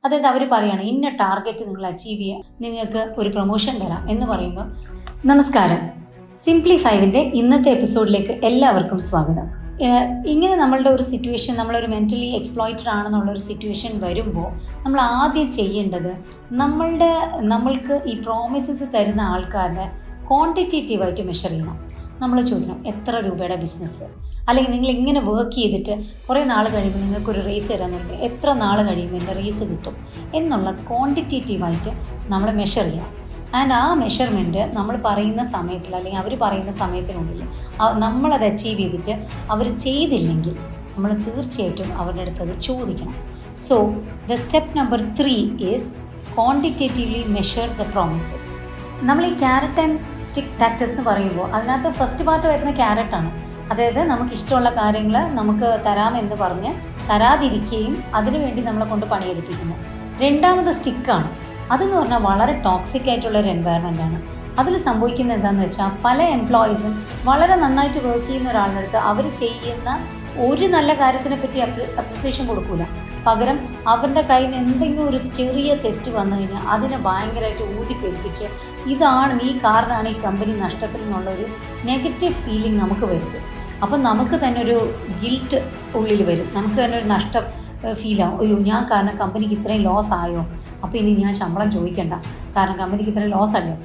അതായത് അവർ പറയുകയാണ് ഇന്ന ടാർഗറ്റ് നിങ്ങൾ അച്ചീവ് ചെയ്യുക, നിങ്ങൾക്ക് ഒരു പ്രൊമോഷൻ തരാം എന്ന് പറയുമ്പോൾ. നമസ്കാരം, സിംപ്ലിഫൈവിൻ്റെ ഇന്നത്തെ എപ്പിസോഡിലേക്ക് എല്ലാവർക്കും സ്വാഗതം. ഇങ്ങനെ നമ്മളുടെ ഒരു സിറ്റുവേഷൻ, നമ്മളൊരു മെൻ്റലി എക്സ്പ്ലോയിറ്റഡ് ആണെന്നുള്ളൊരു സിറ്റുവേഷൻ വരുമ്പോൾ നമ്മൾ ആദ്യം ചെയ്യേണ്ടത് നമ്മൾക്ക് ഈ പ്രോമിസസ് തരുന്ന ആൾക്കാരുടെ ക്വാണ്ടിറ്റേറ്റീവായിട്ട് മെഷർ ചെയ്യണം. നമ്മൾ ചോദിക്കണം, എത്ര രൂപയുടെ ബിസിനസ്, അല്ലെങ്കിൽ നിങ്ങൾ ഇങ്ങനെ വർക്ക് ചെയ്തിട്ട് കുറേ നാൾ കഴിയുമ്പോൾ നിങ്ങൾക്കൊരു റേസ് തരാൻ പറയുമ്പോൾ എത്ര നാൾ കഴിയുമ്പോൾ എൻ്റെ റേസ് കിട്ടും എന്നുള്ള ക്വാണ്ടിറ്റേറ്റീവായിട്ട് നമ്മൾ മെഷർ ചെയ്യണം. ആൻഡ് ആ മെഷർമെൻറ്റ് നമ്മൾ പറയുന്ന സമയത്തിൽ അല്ലെങ്കിൽ അവർ പറയുന്ന സമയത്തിനുള്ളിൽ നമ്മളത് അച്ചീവ് ചെയ്തിട്ട് അവർ ചെയ്തില്ലെങ്കിൽ നമ്മൾ തീർച്ചയായിട്ടും അവരുടെ അടുത്ത് അത് ചോദിക്കണം. So the step number 3 is quantitatively measure the promises. നമ്മൾ ഈ ക്യാരറ്റ് ആൻഡ് സ്റ്റിക്ക് ടാക്ടിക്സ് എന്ന് പറയുമ്പോൾ അതിനകത്ത് ഫസ്റ്റ് പാർട്ട് വരുന്ന ക്യാരറ്റാണ്. അതായത് നമുക്കിഷ്ടമുള്ള കാര്യങ്ങൾ നമുക്ക് തരാമെന്ന് പറഞ്ഞ് തരാതിരിക്കുകയും അതിനുവേണ്ടി നമ്മളെ കൊണ്ട് പണിയെടുപ്പിക്കുന്നു. രണ്ടാമത് സ്റ്റിക്കാണ്. അതെന്ന് പറഞ്ഞാൽ വളരെ ടോക്സിക് ആയിട്ടുള്ളൊരു എൻവയറമെൻ്റാണ്. അതിൽ സംഭവിക്കുന്നത് എന്താണെന്ന് വെച്ചാൽ പല എംപ്ലോയീസും വളരെ നന്നായിട്ട് വർക്ക് ചെയ്യുന്ന ഒരാളുടെ അടുത്ത് അവർ ചെയ്യുന്ന ഒരു നല്ല കാര്യത്തിനെ പറ്റി അപ്രിസിയേഷൻ കൊടുക്കില്ല. പകരം അവരുടെ കയ്യിൽ നിന്ന് എന്തെങ്കിലും ഒരു ചെറിയ തെറ്റ് വന്നു കഴിഞ്ഞാൽ അതിനെ ഭയങ്കരമായിട്ട് ഊതിപ്പെരുപ്പിച്ച് ഇതാണ് നീ കാരണമാണ് ഈ കമ്പനി നഷ്ടത്തിൽ നിന്നുള്ളൊരു നെഗറ്റീവ് ഫീലിംഗ് നമുക്ക് വരുത്തും. അപ്പം നമുക്ക് തന്നെ ഒരു ഗിൽറ്റ് ഉള്ളിൽ വരും, നമുക്ക് തന്നെ ഒരു നഷ്ടം ഫീലാവും. അയ്യോ, ഞാൻ കാരണം കമ്പനിക്ക് ഇത്രയും ലോസ് ആയോ, അപ്പോൾ ഇനി ഞാൻ ശമ്പളം ചോദിക്കേണ്ട, കാരണം കമ്പനിക്ക് ഇത്രയും ലോസ് അല്ലയോ.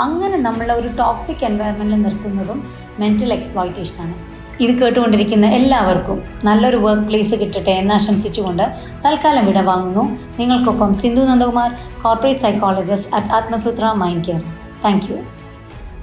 അങ്ങനെ നമ്മളെ ഒരു ടോക്സിക് എൻവയറമെൻറ്റിൽ നിർത്തുന്നതും മെൻ്റൽ എക്സ്പ്ലോയിറ്റേഷനാണ്. ഇത് കേട്ടുകൊണ്ടിരിക്കുന്ന എല്ലാവർക്കും നല്ലൊരു വർക്ക് പ്ലേസ് കിട്ടട്ടെ എന്ന് ആശംസിച്ചുകൊണ്ട് തൽക്കാലം വിട വാങ്ങുന്നു. നിങ്ങൾക്കൊപ്പം Sindhu Nandakumar, corporate psychologist at Atmasutra mind care. Thank U.